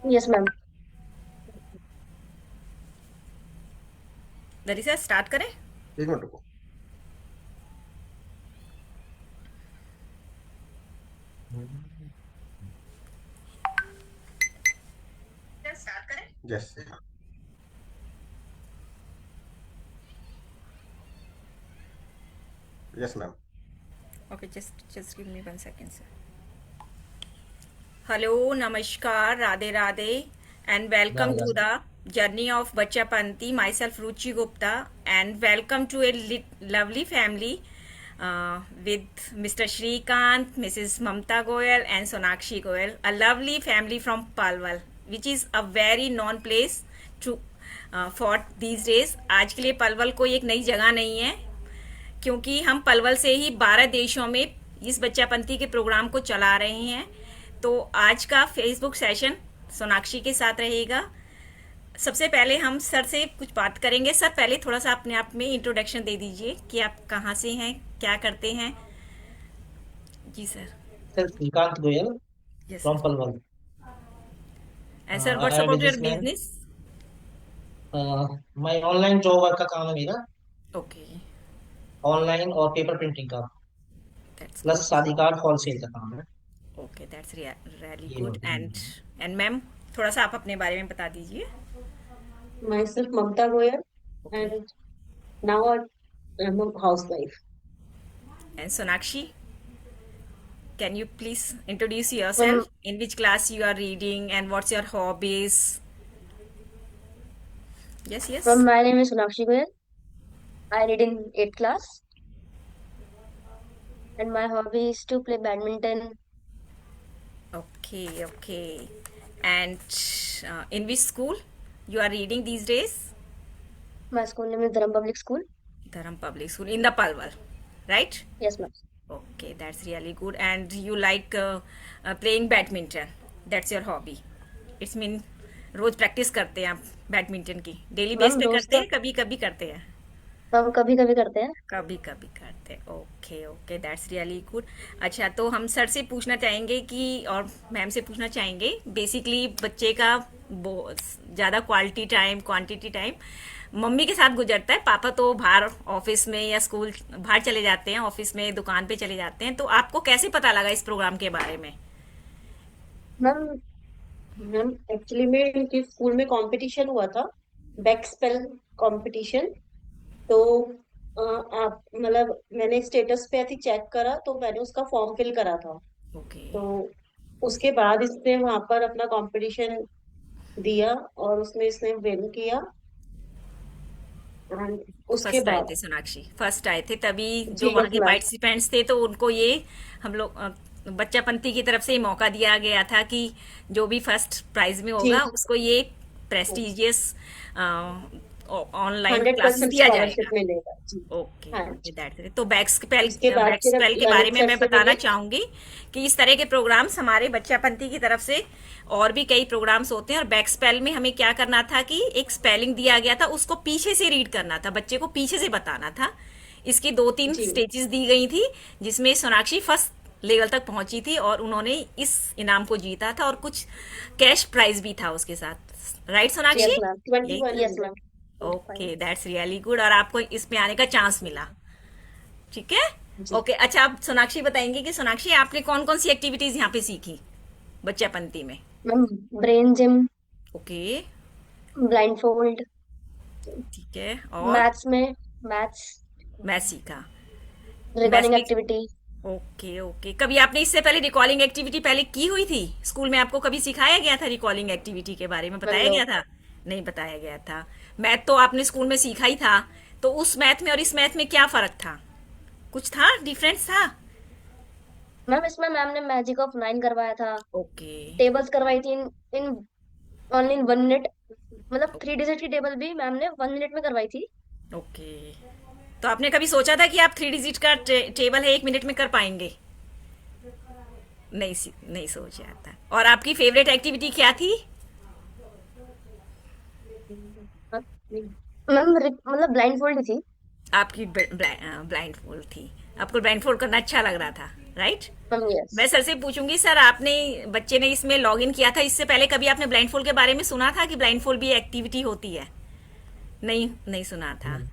Yes ma'am. दरिसा start करें। एक minute रुको। Yes. Yes ma'am. Okay, just give me 1 second sir. Hello, नमस्कार, Radhe Radhe, and welcome Radhe to Radhe. the journey of Bachapanti. Myself Ruchi Gupta, and welcome to a lovely family with Mr. Shrikant, Mrs. Mamta Goyal, and Sonakshi Goyal. A lovely family from Palwal, which is a very known place to for these days. आज के लिए पलवल कोई एक नई जगह नहीं है, क्योंकि हम पलवल से ही 12 देशों में इस बच्चापंथी के प्रोग्राम को चला रहे हैं। तो आज का फेसबुक सेशन सोनाक्षी के साथ रहेगा। सबसे पहले हम सर से कुछ बात करेंगे। सर, पहले थोड़ा सा अपने आप में इंट्रोडक्शन दे दीजिए कि आप कहाँ से हैं, क्या करते हैं। जी sir. Sir Shrikant Goyal yes from sir. Palwal. And sir, I what's am about your businessman. Business? मैं ऑनलाइन जॉब वर्क का काम है मेरा। ओके, ऑनलाइन और पेपर प्रिंटिंग का, दैट्स प्लस गुड। शादी कार्ड होलसेल का काम है। ओके, दैट्स रियली ये गुड। होता एंड मैम, थोड़ा सा आप अपने बारे में बता दीजिए। Myself Mamta Goyal, okay. and now I'm a housewife. And Sonakshi, can you please introduce yourself? From In which class you are reading and what's your hobbies? Yes, from yes. my name is Sonakshi Goyal. I read in 8th class, and my hobby is to play badminton. Okay, okay. And in which school you are reading these days? My school name is Dharam Public School. Dharam Public School in the Palwal, right? Yes, ma'am. Okay, that's really good. And you like playing badminton. That's your hobby. It's mean रोज practice करते हैं आप badminton की? Daily base ma'am पे रोज करते तो हैं, कभी कभी करते हैं? हम कभी कभी करते हैं। कभी कभी करते हैं। Okay okay, that's really good. अच्छा, तो हम सर से पूछना चाहेंगे कि, और मैम से पूछना चाहेंगे, बेसिकली बच्चे का ज़्यादा quality time quantity time mummy के साथ गुजरता है। पापा तो बाहर ऑफिस में या स्कूल बाहर चले जाते हैं, ऑफिस में दुकान पे चले जाते हैं। तो आपको कैसे पता लगा इस प्रोग्राम के बारे में? मैम मैम एक्चुअली में इनके स्कूल में कंपटीशन हुआ था, बैक स्पेल कंपटीशन। तो आप मतलब मैंने स्टेटस पे ऐसे चेक करा तो मैंने उसका फॉर्म फिल करा था। ओके। तो उसके बाद इसने वहां पर अपना कंपटीशन दिया और उसमें इसने विन किया। And उसके फर्स्ट आए बाद थे सोनाक्षी, फर्स्ट आए थे, तभी जी जो वहाँ यस के मैम। पार्टिसिपेंट्स थे तो उनको ये हम लोग बच्चापंथी की तरफ से ही मौका दिया गया था कि जो भी फर्स्ट प्राइज में जी होगा उसको ये prestigious online hundred classes percent दिया स्कॉलरशिप जाएगा। मिलेगा जी। ओके हाँ ओके, जी। That's it. तो बैक्सपेल उसके बाद फिर अब बैक्सपेल के बारे ललित में सर मैं से बताना मिले। चाहूंगी कि इस तरह के प्रोग्राम्स हमारे बच्चापंथी की तरफ से और भी कई प्रोग्राम्स होते हैं। और बैक्सपेल में हमें क्या करना था कि एक स्पेलिंग दिया गया था, उसको पीछे से रीड करना था, बच्चे को पीछे से बताना था। इसकी 2-3 जी स्टेजेस दी गई थी, जिसमें सोनाक्षी फर्स्ट लेवल तक पहुंची थी और उन्होंने इस इनाम को जीता था, और कुछ कैश प्राइज भी था उसके साथ। Right yes Sonakshi? Ma'am. Twenty यही वन था। Yes ma'am. Okay, that's really good. और आपको इसमें आने का चांस मिला, ठीक है। जी ओके, अच्छा, आप सोनाक्षी बताएंगे कि सोनाक्षी आपने कौन कौन सी एक्टिविटीज यहाँ पे सीखी बच्चापंती में? Ma'am, brain gym, okay, blind fold, ठीक है। और मैथ्स में मैथ्स, मैं सीखा, मैथ्स रिकॉर्डिंग में। एक्टिविटी। ओके ओके, कभी आपने इससे पहले रिकॉर्डिंग एक्टिविटी पहले की हुई थी? स्कूल में आपको कभी सिखाया गया था, रिकॉर्डिंग एक्टिविटी के बारे में मैम बताया नो। गया था? नहीं बताया गया था। मैथ तो आपने स्कूल में सीखा ही था। तो उस मैथ में और इस मैथ में क्या फर्क था? कुछ था, डिफरेंस था? मैम इसमें मैम ने मैजिक ऑफ 9 करवाया था, ओके टेबल्स करवाई थी इन ओनली इन 1 मिनट। मतलब 3 डिजिट की टेबल भी मैम ने 1 मिनट में करवाई थी। ओके। तो आपने कभी सोचा था कि आप 3 डिजिट का टेबल है 1 मिनट में कर पाएंगे? नहीं नहीं सोचा था। और आपकी फेवरेट एक्टिविटी क्या थी? मैम मतलब ब्लाइंड फोल्ड थी। आपकी ब्लाइंड फोल्ड थी। आपको ब्लाइंड फोल्ड करना अच्छा लग रहा था? राइट? यस। मैं सर से पूछूंगी, सर आपने बच्चे ने इसमें लॉग इन किया था, इससे पहले कभी आपने ब्लाइंड फोल्ड के बारे में सुना था कि ब्लाइंड फोल्ड भी एक्टिविटी होती है? नहीं, नहीं सुना था। नहीं।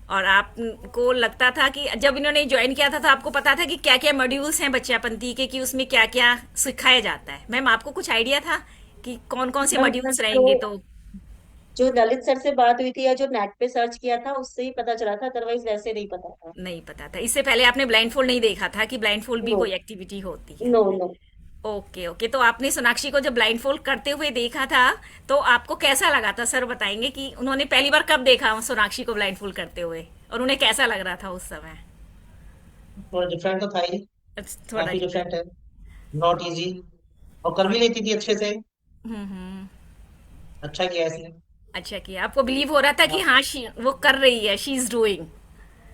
और आपको लगता था कि जब इन्होंने ज्वाइन किया था तो आपको पता था कि क्या क्या मॉड्यूल्स हैं बच्चापंथी के, कि उसमें क्या क्या सिखाया जाता है? मैम आपको कुछ आइडिया था कि कौन कौन से मैम मॉड्यूल्स तो रहेंगे? तो जो ललित सर से बात हुई थी या जो नेट पे सर्च किया था उससे ही पता चला था, अदरवाइज वैसे नहीं पता था। नहीं पता था, इससे पहले आपने ब्लाइंड फोल्ड नहीं देखा था कि ब्लाइंड फोल्ड भी नो। कोई एक्टिविटी होती है? No no. ओके ओके, तो आपने सोनाक्षी को जब ब्लाइंड फोल्ड करते हुए देखा था तो आपको कैसा लगा था? सर बताएंगे कि उन्होंने पहली बार कब देखा सोनाक्षी को ब्लाइंड फोल्ड करते हुए, और उन्हें कैसा लग रहा था उस समय? थोड़ा डिफरेंट तो था ही। थोड़ा काफी डिफरेंट। डिफरेंट है। Not easy. और कर भी लेती थी अच्छे से। हम्म। अच्छा किया इसने। अच्छा किया, आपको बिलीव हो रहा था कि हाँ हाँ वो कर रही है, शी इज डूइंग।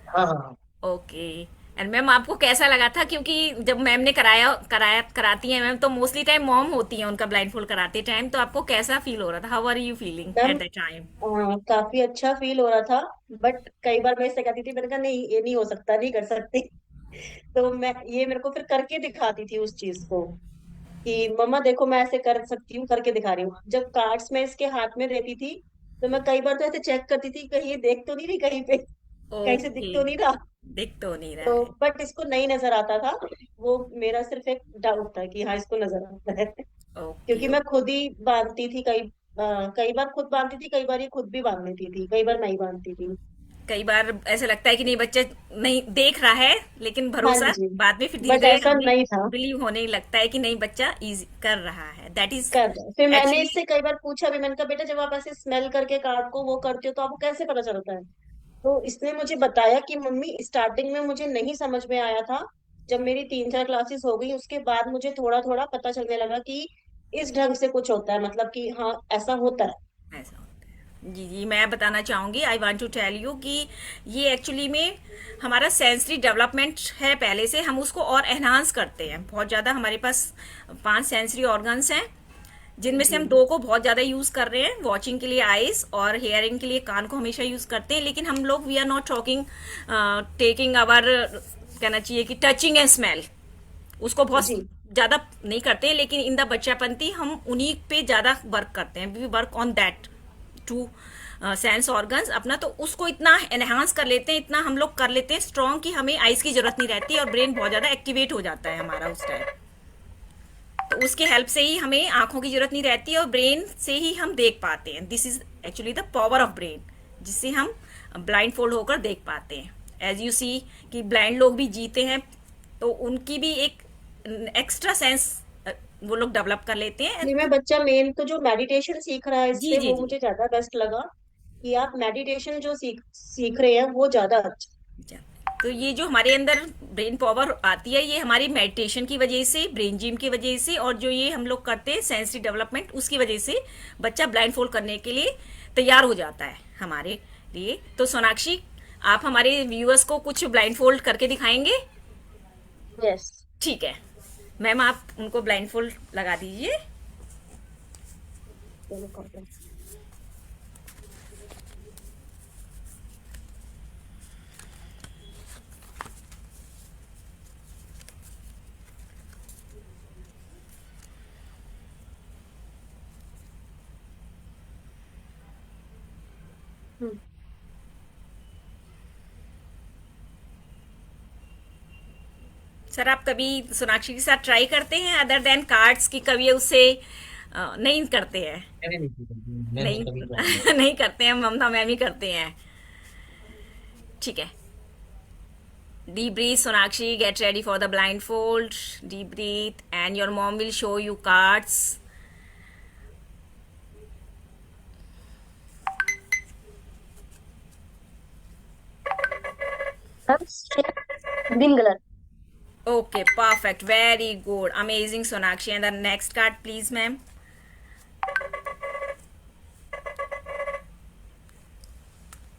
हाँ हाँ। ओके। एंड मैम आपको कैसा लगा था? क्योंकि जब मैम ने कराया कराया कराती हैं मैम, तो मोस्टली टाइम मॉम होती है उनका ब्लाइंड फोल्ड कराते टाइम, तो आपको कैसा फील हो रहा था? How are you feeling ma'am at that time? काफी अच्छा फील हो रहा था। बट कई बार मैं इससे कहती थी, मैंने कहा नहीं ये नहीं हो सकता, नहीं कर सकती। तो मैं ये मेरे को फिर करके दिखाती थी उस चीज को, कि मम्मा देखो मैं ऐसे कर सकती हूँ, करके दिखा रही हूँ। जब कार्ड्स में इसके हाथ में देती थी तो मैं कई बार तो ऐसे चेक करती थी कहीं ये देख तो नहीं रही, कहीं पे कहीं से दिख ओके, तो नहीं रहा। दिख तो नहीं रहा तो है। बट इसको नहीं नजर आता था। वो मेरा सिर्फ एक डाउट था कि हाँ इसको नजर आता है। ओके क्योंकि मैं खुद ही बांधती थी, कई बार खुद बांधती थी, कई बार ये खुद भी बांध लेती थी, कई बार नहीं बांधती थी। कई बार ऐसा लगता है कि नहीं बच्चा नहीं देख रहा है, लेकिन हाँ भरोसा जी। बाद में फिर धीरे बट धीरे ऐसा हमें नहीं था। बिलीव होने लगता है कि नहीं बच्चा इजी कर रहा है, दैट इज कर रहा है। फिर मैंने एक्चुअली। इससे कई बार पूछा भी, मैंने कहा बेटा जब आप ऐसे स्मेल करके कार्ड को वो करते हो तो आपको कैसे पता चलता है? तो इसने मुझे बताया कि मम्मी स्टार्टिंग में मुझे नहीं समझ में आया था। जब मेरी 3-4 क्लासेस हो गई उसके बाद मुझे थोड़ा थोड़ा पता चलने लगा कि इस ढंग से कुछ होता है, मतलब कि हाँ ऐसा होता है। ऐसा होता है। जी जी, मैं बताना चाहूंगी, I want to tell you कि ये एक्चुअली में हमारा सेंसरी डेवलपमेंट है, पहले से हम उसको और एनहांस करते हैं बहुत ज़्यादा। हमारे पास 5 सेंसरी ऑर्गन्स हैं, जिनमें से जी। हम 2 को बहुत ज़्यादा यूज़ कर रहे हैं, वॉचिंग के लिए आईज और हेयरिंग के लिए कान को हमेशा यूज़ करते हैं। लेकिन हम लोग we are not talking taking our, कहना चाहिए कि टचिंग एंड स्मेल, उसको बहुत जी। ज़्यादा नहीं करते हैं। लेकिन इन द बच्चापंती हम उन्हीं पे ज़्यादा वर्क करते हैं, we work on that two sense organs अपना, तो उसको इतना एनहांस कर लेते हैं, इतना हम लोग कर लेते हैं स्ट्रॉन्ग कि हमें आइज की जरूरत नहीं रहती और ब्रेन बहुत ज़्यादा एक्टिवेट हो जाता है हमारा उस टाइम। तो उसके हेल्प से ही हमें आंखों की जरूरत नहीं रहती और ब्रेन से ही हम देख पाते हैं। This is actually the power of brain, जिससे हम ब्लाइंड फोल्ड होकर देख पाते हैं। एज यू सी कि ब्लाइंड लोग भी जीते हैं, तो उनकी भी एक एक्स्ट्रा सेंस वो लोग डेवलप कर लेते हैं। जी। मैं बच्चा मेन तो जो मेडिटेशन सीख रहा है जी इससे जी वो जी। मुझे ज्यादा बेस्ट लगा, कि आप मेडिटेशन जो सीख सीख रहे हैं वो ज्यादा अच्छा। अच्छा। तो ये जो हमारे अंदर ब्रेन पावर आती है, ये हमारी मेडिटेशन की वजह से, ब्रेन जिम की वजह से, और जो ये हम लोग करते हैं सेंसरी डेवलपमेंट, उसकी वजह से बच्चा ब्लाइंड फोल्ड करने के लिए तैयार हो जाता है हमारे लिए। तो सोनाक्षी, आप हमारे व्यूअर्स को कुछ ब्लाइंड फोल्ड करके दिखाएंगे? यस। ठीक है मैम, आप उनको ब्लाइंड फोल्ड लगा दीजिए। सर आप कभी सोनाक्षी के साथ ट्राई करते हैं अदर देन कार्ड्स की? कभी उसे नहीं करते हैं? मैंने नहीं की कभी, मैंने नहीं नहीं कभी ट्राई नहीं किया। नहीं करते हैं, ममता मैम ही करते हैं। ठीक है, deep breathe Sonakshi, get ready for the blindfold. Deep breathe and your mom will show you cards. Green colour. Okay, perfect, very good, amazing Sonakshi. And the next card please ma'am.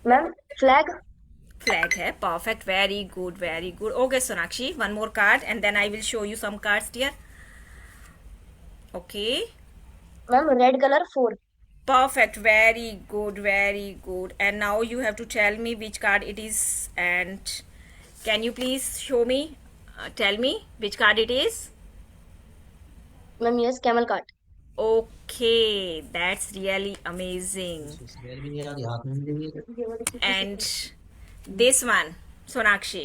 Ma'am flag. Flag hai, perfect, very good, very good. Okay Sonakshi, one more card and then I will show you some cards dear. Okay, ma'am red colour 4। perfect, very good, very good. And now you have to tell me which card it is, and can you please show me Tell me which card it is. Ma'am yes camel cart. Okay, that's really amazing. Smell भी नहीं आ रही, हाथ में भी नहीं है। ये वाली चीज़ And से this one, Sonakshi.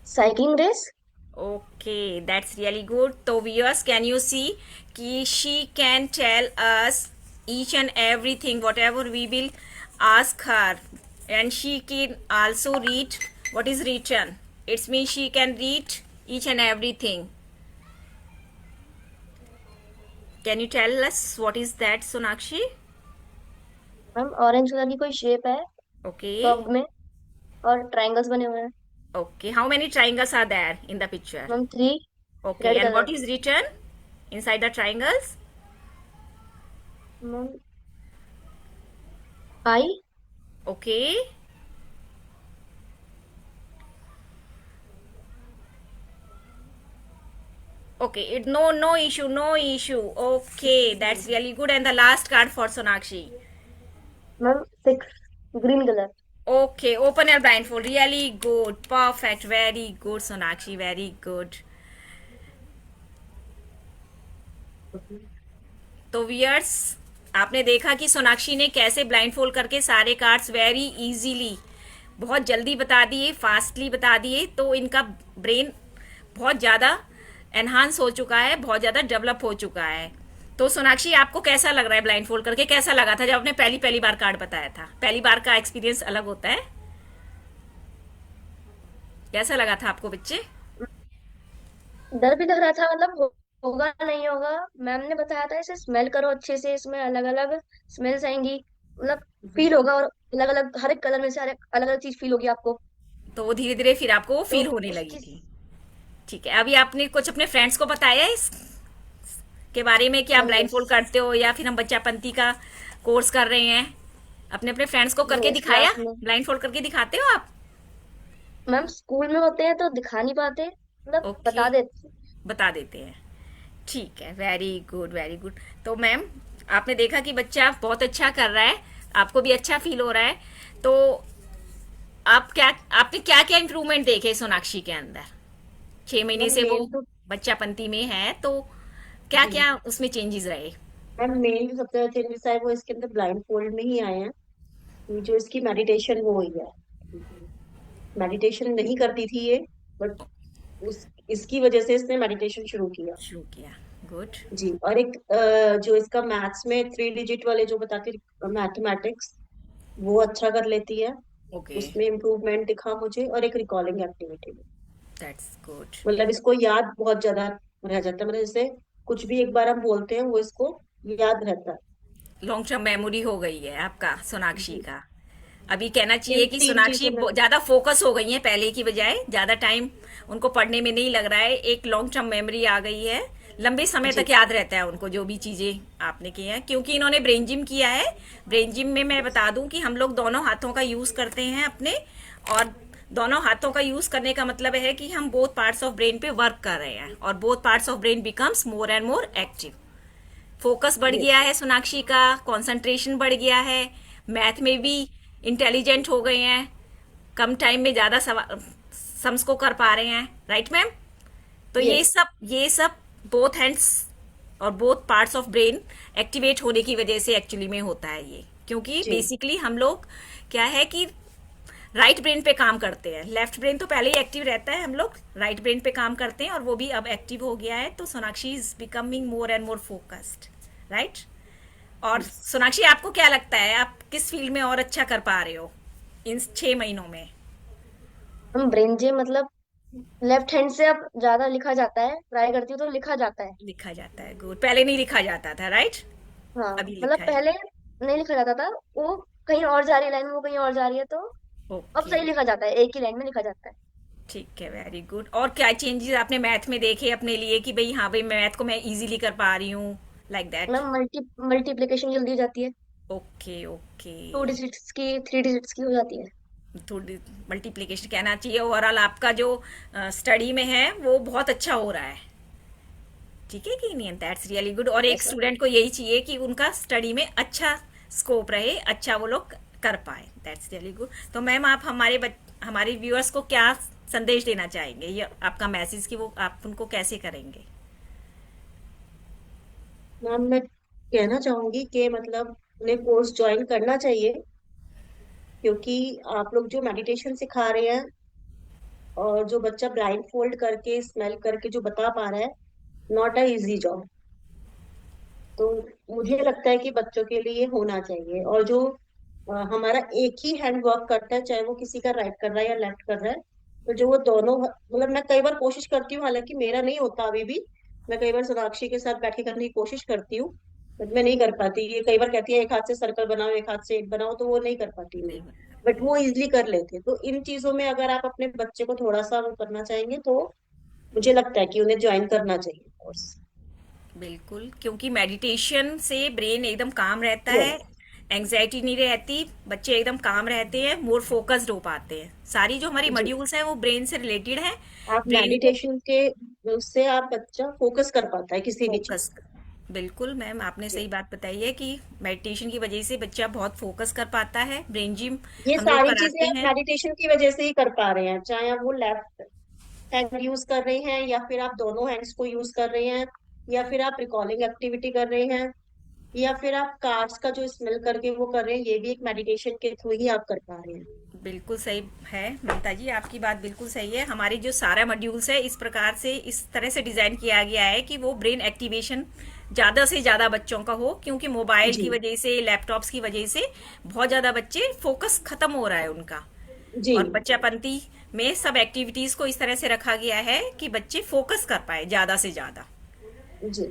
Cycling race. Okay, that's really good. So viewers, can you see कि she can tell us each and everything whatever we will ask her, and she can also read what is written. It means she can read each and everything. Can you tell us what is that, Sonakshi? Ma'am orange colour की कोई shape है Okay. Curve में और triangles बने हुए हैं. Okay. How many triangles are there in the picture? Ma'am 3. Okay. Red And what colour. is written inside the triangles? Ma'am I. Okay. Okay, no issue, no issue. Okay, that's really good. And the last card for Sonakshi. Ma'am 6 green colour. Okay, open your blindfold. Really good, perfect, very good, Sonakshi, very good. तो wears, आपने देखा कि सोनाक्षी ने कैसे blind fold करके सारे cards very easily बहुत जल्दी बता दिए, फास्टली बता दिए. तो इनका ब्रेन बहुत ज़्यादा एनहांस हो चुका है, बहुत ज़्यादा डेवलप हो चुका है. तो सोनाक्षी, आपको कैसा लग रहा है ब्लाइंड फोल्ड करके? कैसा लगा था जब आपने पहली पहली बार कार्ड बताया था? पहली बार का एक्सपीरियंस अलग होता है. कैसा लगा था आपको बच्चे? डर भी लग रहा था, मतलब होगा नहीं होगा. मैम ने बताया था इसे स्मेल करो अच्छे से, इसमें अलग अलग स्मेल्स आएंगी, मतलब फील होगा, और अलग अलग हर एक कलर में से अलग अलग चीज फील होगी आपको. तो वो धीरे धीरे फिर आपको तो फील होने उस लगी चीज. थी. ठीक है, अभी आपने कुछ अपने फ्रेंड्स को बताया इस के बारे में कि आप मैम ब्लाइंड यस. फोल्ड करते हो, या फिर हम बच्चापंती का कोर्स कर रहे हैं? अपने अपने फ्रेंड्स को करके यस दिखाया? क्लास में. ब्लाइंड फोल्ड करके दिखाते हो आप? मैम स्कूल में होते हैं तो दिखा नहीं पाते, मतलब ओके, बता देते. बता देते हैं. ठीक है, वेरी गुड, वेरी गुड. तो मैम, आपने देखा कि बच्चा बहुत अच्छा कर रहा है, आपको भी अच्छा फील हो रहा है. तो आपने क्या क्या इम्प्रूवमेंट देखे सोनाक्षी के अंदर? 6 महीने मैम से वो मेन तो बच्चापंती में है, तो क्या जी क्या उसमें चेंजेस रहे? मैम मेन जो सबसे ज्यादा चेंजेस आए वो इसके अंदर ब्लाइंड फोल्ड में ही आए हैं. ये जो इसकी मेडिटेशन वो हुई है, मेडिटेशन नहीं करती थी ये, बट उस इसकी वजह से इसने मेडिटेशन शुरू किया. शुरू किया. गुड. जी. और एक जो इसका मैथ्स में 3 डिजिट वाले जो बताती मैथमेटिक्स, वो अच्छा कर लेती है. ओके, उसमें इम्प्रूवमेंट दिखा मुझे. और एक रिकॉलिंग एक्टिविटी में, दैट्स गुड. मतलब इसको याद बहुत ज्यादा रह जाता है. मतलब जैसे कुछ भी एक बार हम बोलते हैं वो इसको याद रहता है. लॉन्ग टर्म मेमोरी हो गई है आपका सोनाक्षी जी. का. अभी कहना इन चाहिए कि 3 चीजों सोनाक्षी में ज्यादा फोकस हो गई है पहले की बजाय. ज्यादा टाइम उनको पढ़ने में नहीं लग रहा है, एक लॉन्ग टर्म मेमोरी आ गई है. लंबे समय जी. तक याद रहता है उनको जो भी चीजें आपने की हैं, क्योंकि इन्होंने ब्रेन जिम किया है. ब्रेन जिम में मैं बता दूं कि हम लोग दोनों हाथों का यूज करते हैं अपने, और दोनों हाथों का यूज करने का मतलब है कि हम बोथ पार्ट्स ऑफ ब्रेन पे वर्क कर रहे हैं, और both parts of brain becomes more and more active. Focus बढ़ यस. गया है सोनाक्षी का, कंसंट्रेशन बढ़ गया है, मैथ में भी इंटेलिजेंट हो गए हैं, कम टाइम में ज्यादा सम्स को कर पा रहे हैं. Right ma'am? तो यस. ये सब बोथ हैंड्स और both parts of brain activate होने की वजह से एक्चुअली में होता है ये. क्योंकि जी. बेसिकली हम लोग क्या है कि राइट ब्रेन पे काम करते हैं. लेफ्ट ब्रेन तो पहले ही एक्टिव रहता है, हम लोग राइट ब्रेन पे काम करते हैं, और वो भी अब एक्टिव हो गया है. तो Sonakshi is becoming more and more focused. Right? और सोनाक्षी, आपको क्या लगता है, आप किस फील्ड में और अच्छा कर पा रहे हो इन 6 महीनों में? हम ब्रेन जे मतलब लेफ्ट हैंड से अब ज्यादा लिखा जाता है, ट्राई करती हूँ तो लिखा जाता है. लिखा जाता है. गुड. पहले नहीं लिखा जाता था, राइट? हाँ अभी मतलब लिखा है. पहले नहीं लिखा जाता था, वो कहीं और जा रही है लाइन, वो कहीं और जा रही है, तो अब ओके, सही लिखा जाता है, एक ही लाइन में लिखा जाता है. ठीक है, वेरी गुड. और क्या चेंजेस आपने मैथ में देखे अपने लिए कि भाई हाँ भाई मैथ को मैं इजीली कर पा रही हूँ, लाइक दैट? मतलब मल्टीप्लिकेशन जल्दी हो जाती है, ओके, ओके. 2 डिजिट्स की 3 डिजिट्स की हो जाती है. थोड़ी मल्टीप्लिकेशन कहना चाहिए. ओवरऑल आपका जो स्टडी में है वो बहुत अच्छा हो रहा है. ठीक है कि नहीं? That's really good. और एक ऐसा. स्टूडेंट को यही चाहिए कि उनका स्टडी में अच्छा स्कोप रहे, अच्छा वो लोग कर पाए. That's really good. तो मैम, आप हमारे व्यूअर्स को क्या संदेश देना चाहेंगे, ये आपका मैसेज कि वो आप उनको कैसे करेंगे? मैम मैं कहना चाहूंगी कि मतलब उन्हें कोर्स ज्वाइन करना चाहिए, क्योंकि आप लोग जो मेडिटेशन सिखा रहे हैं और जो बच्चा ब्लाइंड फोल्ड करके स्मेल करके जो बता पा रहा है, नॉट अ इजी जॉब। तो मुझे लगता है कि बच्चों के लिए होना चाहिए। और जो हमारा एक ही हैंड वर्क करता है, चाहे वो किसी का राइट कर रहा है या लेफ्ट कर रहा है, तो जो वो दोनों मतलब मैं कई बार कोशिश करती हूँ, हालांकि मेरा नहीं होता अभी भी। मैं कई बार सोनाक्षी के साथ बैठ के करने की कोशिश करती हूँ, बट मैं नहीं कर पाती। ये कई बार कहती है एक हाथ से सर्कल बनाओ, एक हाथ से एट बनाओ, तो वो नहीं कर पाती मैं। नहीं बना। बट वो इजिली कर लेते। तो इन चीजों में अगर आप अपने बच्चे को थोड़ा सा वो करना चाहेंगे, तो मुझे लगता है कि उन्हें ज्वाइन करना चाहिए कोर्स। बिल्कुल, क्योंकि मेडिटेशन से ब्रेन एकदम काम रहता है, यस। एंग्जाइटी नहीं रहती, बच्चे एकदम काम रहते हैं, मोर फोकस्ड हो पाते हैं। सारी जो हमारी जी। मॉड्यूल्स हैं वो ब्रेन से रिलेटेड है। आप ब्रेन को मेडिटेशन के उससे आप बच्चा फोकस कर पाता है किसी भी चीज। फोकस, बिल्कुल मैम आपने जी। सही बात बताई है कि मेडिटेशन की वजह से बच्चा बहुत फोकस कर पाता है। ब्रेन जिम ये हम लोग सारी चीजें कराते आप हैं। मेडिटेशन की वजह से ही कर पा रहे हैं, चाहे आप वो लेफ्ट हैंड यूज कर रहे हैं या फिर आप दोनों हैंड्स को यूज कर रहे हैं, या फिर आप रिकॉर्डिंग एक्टिविटी कर रहे हैं, या फिर आप कार्ड्स का जो स्मेल करके वो कर रहे हैं, ये भी एक मेडिटेशन के थ्रू ही आप कर पा रहे हैं। बिल्कुल सही है ममता जी, आपकी बात बिल्कुल सही है। हमारी जो सारा मॉड्यूल्स है इस प्रकार से इस तरह से डिजाइन किया गया है कि वो ब्रेन एक्टिवेशन ज्यादा से ज्यादा बच्चों का हो, क्योंकि मोबाइल जी। की वजह से, लैपटॉप्स की वजह से बहुत ज्यादा बच्चे फोकस खत्म हो रहा है उनका। जी। और बच्चापंती में सब एक्टिविटीज को इस तरह से रखा गया है कि बच्चे फोकस कर पाए ज्यादा से ज्यादा। जी।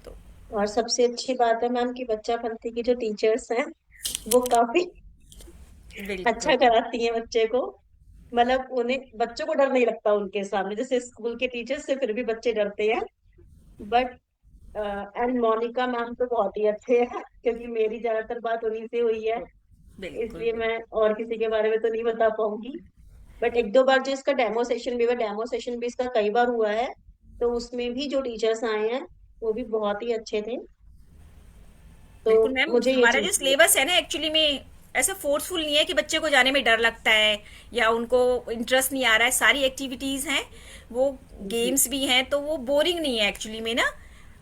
तो और सबसे अच्छी बात है मैम कि बच्चा पंथी की जो टीचर्स हैं, वो काफी अच्छा बिल्कुल। कराती हैं बच्चे को। मतलब उन्हें बच्चों को डर नहीं लगता उनके सामने, जैसे स्कूल के टीचर्स से फिर भी बच्चे डरते हैं। बट एंड मोनिका मैम तो बहुत ही अच्छे हैं, क्योंकि मेरी ज्यादातर बात उन्हीं से हुई है, बिल्कुल इसलिए मैं और किसी के बारे में तो नहीं बता पाऊंगी। बट एक दो बार जो इसका डेमो सेशन भी हुआ, डेमो सेशन भी इसका कई बार हुआ है, तो उसमें भी जो टीचर्स आए हैं वो भी बहुत ही अच्छे थे। तो बिल्कुल मैम, मुझे ये हमारा जो चीज सिलेबस है ना एक्चुअली में ऐसा फोर्सफुल नहीं है कि बच्चे को जाने में डर लगता है या उनको इंटरेस्ट नहीं आ रहा है। सारी एक्टिविटीज हैं, वो जी। गेम्स भी हैं, तो वो बोरिंग नहीं है एक्चुअली में ना।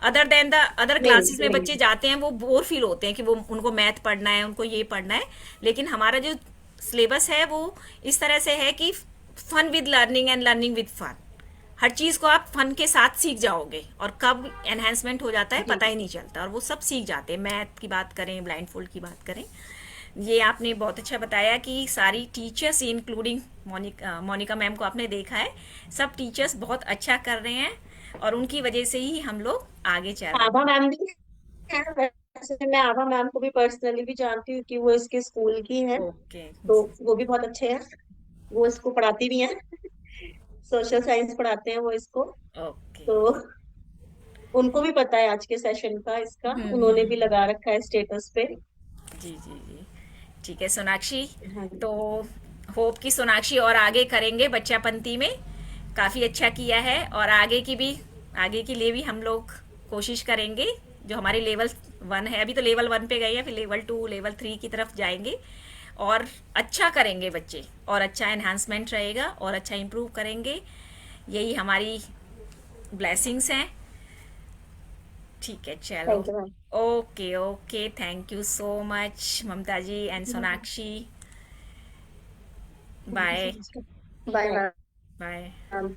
अदर देन द अदर नहीं क्लासेस में नहीं। बच्चे जाते हैं वो बोर फील होते हैं कि वो उनको मैथ पढ़ना है, उनको ये पढ़ना है। लेकिन हमारा जो सिलेबस है वो इस तरह से है कि fun with learning and learning with fun. हर चीज को आप फन के साथ सीख जाओगे और कब एनहेंसमेंट हो जाता है जी। पता ही नहीं चलता, और वो सब सीख जाते हैं। मैथ की बात करें, ब्लाइंड फोल्ड की बात करें, ये आपने बहुत अच्छा बताया कि सारी टीचर्स इंक्लूडिंग मोनिका मैम को आपने देखा है, सब टीचर्स बहुत अच्छा कर रहे हैं और उनकी वजह से ही हम लोग आगे चल रहे आभा मैम भी है वैसे। मैं आभा मैम को भी पर्सनली भी जानती हूँ कि वो इसके स्कूल की है। हैं। ओके। तो वो भी बहुत अच्छे हैं। वो इसको पढ़ाती भी हैं, सोशल साइंस पढ़ाते हैं वो इसको। ओके। तो उनको भी पता है आज के सेशन का, इसका उन्होंने भी हम्म। लगा रखा है स्टेटस पे। जी जी जी। ठीक है सोनाक्षी। हाँ जी। तो होप कि सोनाक्षी और आगे करेंगे बच्चापंती में। काफ़ी अच्छा किया है और आगे की भी, आगे के लिए भी हम लोग कोशिश करेंगे। जो हमारे लेवल 1 है, अभी तो लेवल 1 पे गए हैं, फिर लेवल 2 लेवल 3 की तरफ जाएंगे और अच्छा करेंगे बच्चे, और अच्छा एनहांसमेंट रहेगा और अच्छा इम्प्रूव करेंगे। यही हमारी ब्लेसिंग्स हैं। ठीक है चलो। Thank you okay okay, thank you so much Mamata ji and ma'am. Sonakshi. Bye. Bye bye bye. Ma'am.